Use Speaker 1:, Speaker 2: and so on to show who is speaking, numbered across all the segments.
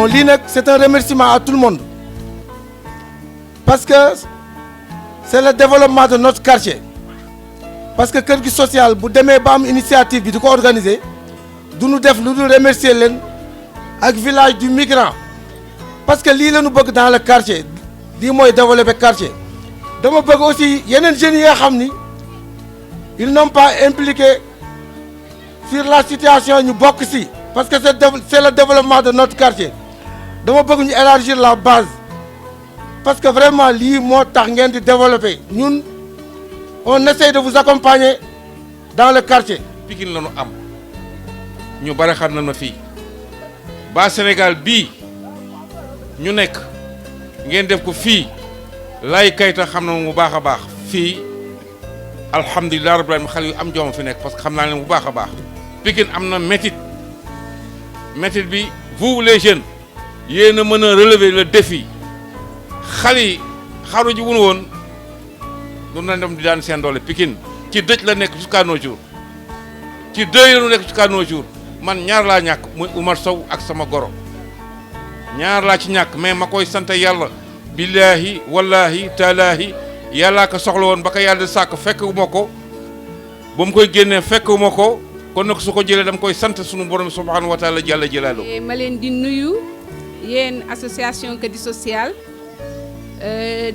Speaker 1: bon c'est un remerciement à tout le monde parce que c'est le développement de notre quartier parce que kër gi social bu demee ba am initiative bi di ko organiser du ñu def lu dul remercier leen ak village du migrant parce que lii la ñu bëgg dans le quartier lii mooy développer quartier dama bëgg aussi yeneen jeunes yi nga xam ni ils n'ont pas impliqué sur la situation ñu bokk si parce que c'est le développement de notre quartier dama bëgg ñu élargir la base parce que vraiment lii moo tax ngeen di développer ñun on essaie de vous accompagner dans le quartier.
Speaker 2: Pikine la ñu am ñu bari xam nañ ma fii ba Sénégal bii ñu nekk ngeen def ko fii lay kayita xam na mu baax a baax fii alhamdulilah rabbil alamin xale yu am joom fi nekk parce que xam naa leen bu baax a baax. Pikine am na métit bi vous les jeunes yéen a mën a relever le défi xale yi xaru ji wun woon doon na dem di daan seen doole Pikine ci dëj la nekk jusqu'à nos jours ci dëj la ñu nekk jusqu'à nos jours man ñaar laa ñàkk muy Oumar Sow ak sama goro ñaar laa ci ñàkk mais ma koy sant yàlla billaahi wallaahi taalaahi yàllaa ko soxla woon ba ko yàlla sàkk fekkewu ma ko ba mu koy génnee fekkewu ma ko kon nag su ko jëlee dama koy sant sunu borom subhanahu wa taala jalla jalaalu.
Speaker 3: ma leen di nuyu yéen association Kadi Social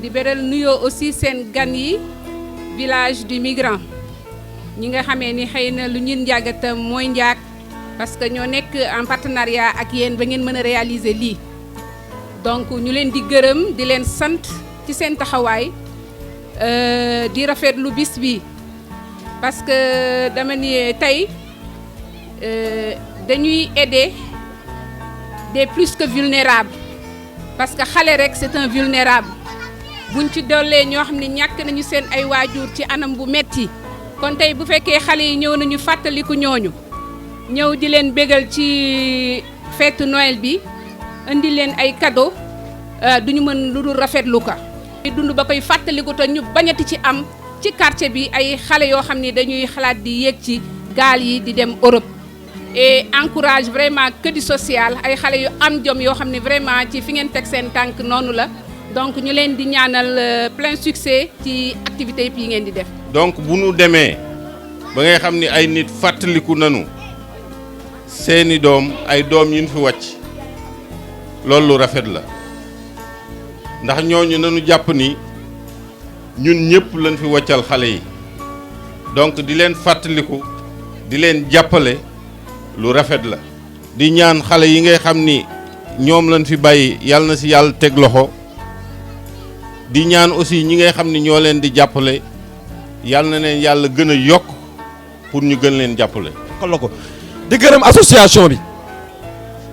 Speaker 3: di beral nuyoo aussi seen gan yi village du migrant ñi nga xamee ni xëy na lu ñun njàggatam mooy njaag parce que ñoo nekk en partenariat ak yéen ba ngeen mën a réaliser lii donc ñu leen di gërëm di leen sant ci seen taxawaay di rafetlu bis bi parce que dama ni tey dañuy aider des plus que vulnérables parce que xale rek c'est un vulnérable buñ ci dollee ñoo xam ne ñàkk nañu seen ay waajur ci anam bu metti kon tey bu fekkee xale yi ñëw nañu fàttaliku ñooñu ñëw di leen bégal ci fête Noël bi indi leen ay cadeau duñu mën lu dul rafetlu ko dund ba koy fàttaliku te ñu bañati ci am ci quartier bi ay xale yoo xam ne dañuy xalaat di yéeg ci gaal yi di dem Europe et encourage vraiment Kadi Social ay xale yu am jom yoo xam ne vraiment ci fi ngeen teg seen tànk noonu la donc ñu leen di ñaanal plein succès ci activités yi ngeen di def.
Speaker 2: donc bu nu demee ba ngay xam ni ay nit fàttaliku nanu seeni doom ay doom yi ñu fi wàcc loolu lu rafet la ndax ñooñu nanu jàpp ni ñun ñëpp lañ fi wàccal xale yi donc di leen fàttaliku di leen jàppale lu rafet la di ñaan xale yi ngay xam ni ñoom lañ fi bàyyi yàlla na si yàlla teg loxo di ñaan aussi ñi ngay xam ni ñoo leen di jàppale yàlla na leen yàlla gën a yokk pour ñu gën leen jàppale.
Speaker 4: di gërëm association bi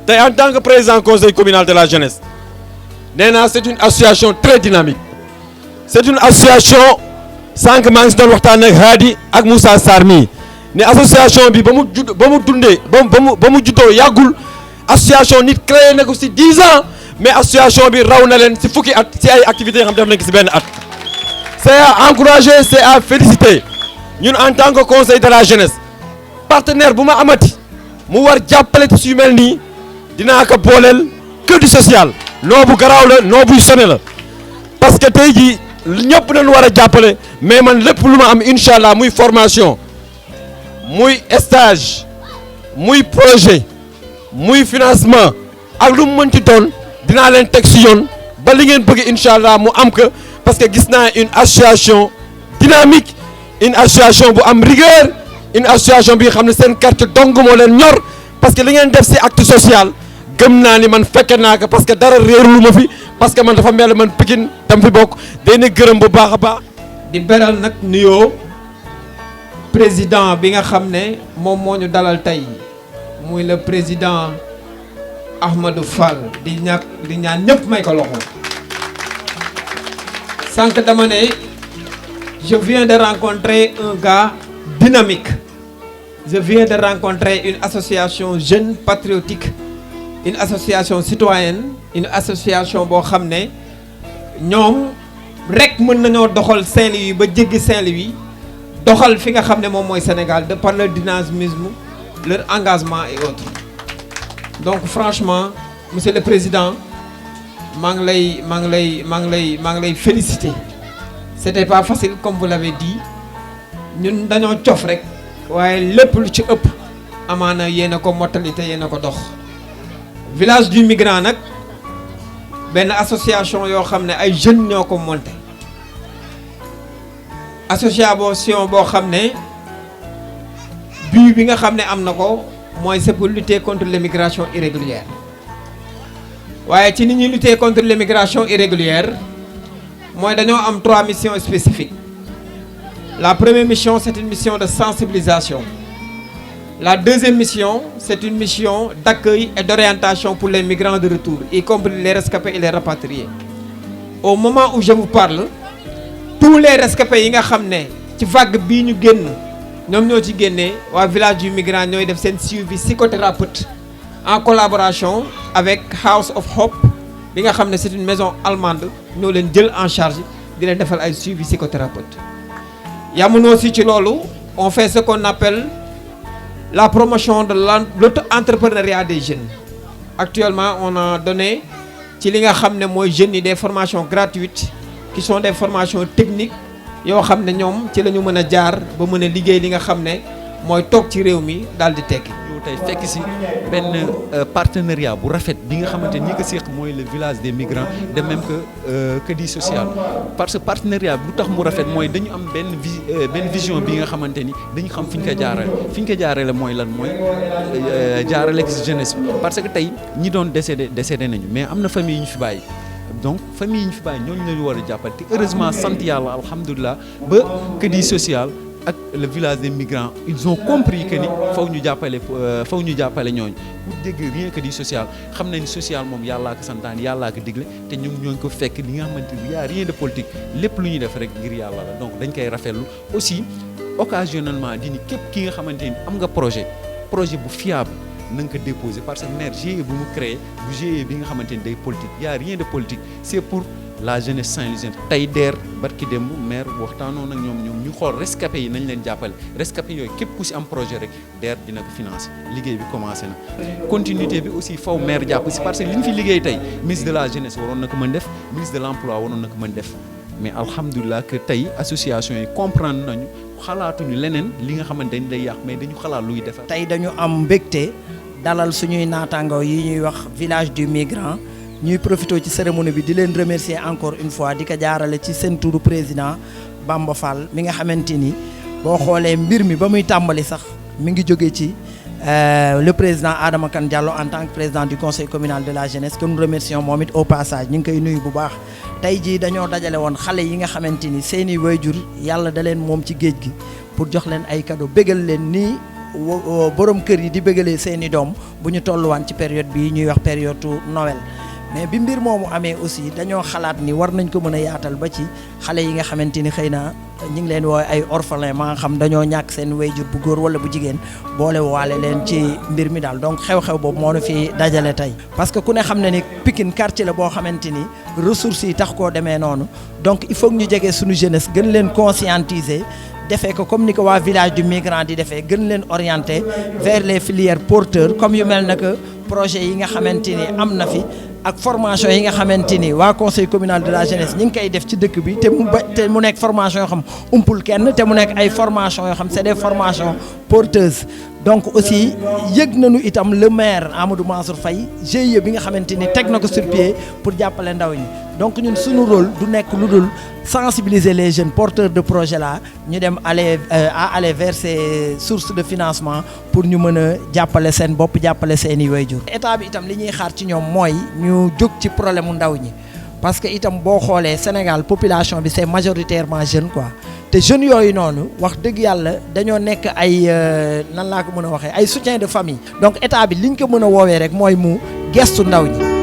Speaker 4: tey en tant que président conseil communal de la jeunesse nee naa c'est une association très dynamique c'est une association sànq maa ngi si doon waxtaan ak Hadi ak Moussa Sarr mii ne association bi ba mu juddoo yàggul association nit créé na ko si 10 ans mais association bi raw na leen si fukki at si ay activités yoo xam def nañ ko si benn at. c'est à encourager c'est à féliciter ñun en tant que conseil de la jeunesse partenaire bu ma amati mu war jàppale ci yu mel nii dinaa ko booleel Kadi Social noo bu garaaw la noo buy sone la parce que tey jii ñëpp nañu war a jàppale mais man lépp lu ma am incha allah muy formation muy stage muy projet muy financement ak lu mu mënti doon dinaa leen teg si yoon ba li ngeen bëgg incha allah mu am que parce que gis naa une association dynamique une association bu am rigueur une association bi xam ne seen quartier dong moo leen ñor parce que li ngeen def si acte social gëm naa ni man fekke naa ko parce que dara réerulu ma fi parce que man dafa mel man Pikine tam fi bokk day na gërëm bu baax a baax.
Speaker 5: di beral nag nuyoo président bi nga xam ne moom moo ñu dalal tey muy le président Ahmadou Fall di ñaan ñëpp may ko loxo sànq dama ne je viens de rencontrer un gars dynamique je viens de rencontrer une association jeune patriotique une association citoyenne une association boo xam ne ñoom rek mën nañoo doxal Saint-Louis ba jéggi Saint-Louis doxal fi nga xam ne moom mooy Sénégal de par leur dynamisme leur engagement et autres donc franchement monsieur le président maa ngi lay féliciter. C'était pas facile comme vous l'avez dit ñun dañoo cof rek waaye lépp lu ci ëpp amaana yéen a ko mottali te yéen a ko dox. village du migrant nag benn association yoo xam ne ay jeunes ñoo ko monté association boo xam ne but bi nga xam ne am na ko mooy c'est pour lutter contre l'immigration irrégulière waaye ci ni ñuy lutter contre l'immigration irrégulière mooy dañoo am 3 missions spécifiques. La première mission, c'est une mission de sensibilisation. La deuxième mission, c'est une mission d'accueil et d'orientation pour les migrants de retour, y compris les rescapés et les rapatriés. Au moment où je vous parle, tous les rescapés yi nga xam ne ci vague bii ñu génn ñoom ñoo ci génnee waa village du migrant ñooy def seen suivi psychothérapeute en collaboration avec House of Hope bi nga xam ne c'est une maison allemande ñoo leen jël en charge di leen defal ay suivi psychothérapeute. yamuñu aussi ci loolu on fait ce qu'on appelle la promotion de l'auto-entrepreneuriat des jeunes. Actuellement on a donné ci li nga xam ne mooy jeunes yi des formations gratuites qui sont des formations techniques yoo xam ne ñoom ci la ñu mën a jaar ba mën a liggéey li nga xam ne mooy toog ci réew mi daal di tekki.
Speaker 6: tey fekk si benn partenariat bu rafet bi nga xamante ni ko séq mooy le village des migrants de même que di social parce que partenariat bi lu tax mu rafet mooy dañu am benn vision bi nga xamante ni dañu xam fi ñu ko jaarale mooy lan mooy jaarale ci jeunesse bi parce que tey ñi doon décédé nañu mais am na famille yi ñu fi bàyyi donc famille yi ñu fi bàyyi ñooñu la ñu war a jàppale te heureusement sant yàlla alhamdulilah ba que di social ak le village des migrants ils ont compris que ni faw ñu jàppale ñooñu bu dégg rien que di social xam nañ ni social moom yàllaa ko santaan yàllaa ko digle te ñun ñooñu ko fekk li nga xamante ni y a rien de politique lépp lu ñuy def rek ngir yàlla la donc dañ koy rafetlu aussi occasionnellement di ni képp ki nga xamante ni am nga projet bu fiable na nga ko déposer parce que maire GIE bu mu créé bu GIE bi nga xamante ni day politique y a rien de politique c'est pour la jeunesse saint-louisienne tey DER barki démb maire waxtaanoon ak ñoom ñu xool rescapé yi nañ leen jàppale rescapé yooyu képp ku si am projet rek DER dina ko financer liggéey bi commencé na. continuité bi aussi faw maire jàpp si parce que li ñu fi liggéey tey ministre de la jeunesse waroon na ko mën def ministre de l'emploi waroon na ko mën def mais alhamdulilah que tey association yi comprendre nañu xalaatuñu leneen li nga xamante ni day yàq mais dañu xalaat luy defar.
Speaker 7: tey dañu am mbégte dalal suñuy naataangoo yi ñuy wax village du migrant. ñuy profité ci cérémonie bi di leen remercier encore une fois di ko jaarale ci seen turu président Bamba Fall mi nga xamante ni boo xoolee mbir mi ba muy tàmbali sax mi ngi jóge ci le président Adama Kane Diallo en tant que président du conseil communal de la jeunesse que nous remercions moom it au passage ñu ngi koy nuyu bu baax. tey jii dañoo dajale woon xale yi nga xamante ni seeni waajur yàlla da leen moom ci géej gi pour jox leen ay cadeau bégal leen nii borom kër yi di bégalee seeni doom bu ñu tolluwaan ci période bii ñuy wax période Noël. mais bi mbir moomu amee aussi dañoo xalaat ni war nañ ko mën a yaatal ba ci xale yi nga xamante ni xëy na ñu ngi leen woowe ay orphelin maa nga xam dañoo ñàkk seen wayjur bu góor wala bu jigéen boole waale leen ci mbir mi daal donc xew-xew boobu moo nu fi dajale tey. parce que ku ne xam ne ni Pikine quartier la boo xamante ni ressources yi tax koo demee noonu donc il faut que ñu jege suñu jeunesse gën leen conscientiser. defee ko comme ni ko waa village du migrant di defee gën leen orienter vers les filières porteurs comme yu mel na que projet yi nga xamante ni am na fi ak formation yi nga xamante ni waa conseil communal de la jeunesse ñi ngi koy def ci dëkk bi te mu nekk formation yoo xam umpul kenn te mu nekk ay formation yoo xam c'est des formations porteuses donc aussi yëg nañu itam le maire Amadou Mansour Faye GIE bi nga xamante ni teg na ko sur pied pour jàppale ndaw ñi donc ñun suñu rôle du nekk lu dul sensibiliser les jeunes porteurs de projet là ñu dem aller vers ces sources de financement pour ñu mën a jàppale seen bopp jàppale seeni waajur. état bi itam li ñuy xaar ci ñoom mooy ñu jóg ci problème mu ndaw ñi parce que itam boo xoolee Sénégal population bi c'est majoritairement jeune quoi te jeunes yooyu noonu wax dëgg yàlla dañoo nekk ay nan laa ko mën a waxee ay soutien de famille donc état bi li ñu ko mën a woowee rek mooy mu gestu ndaw ñi.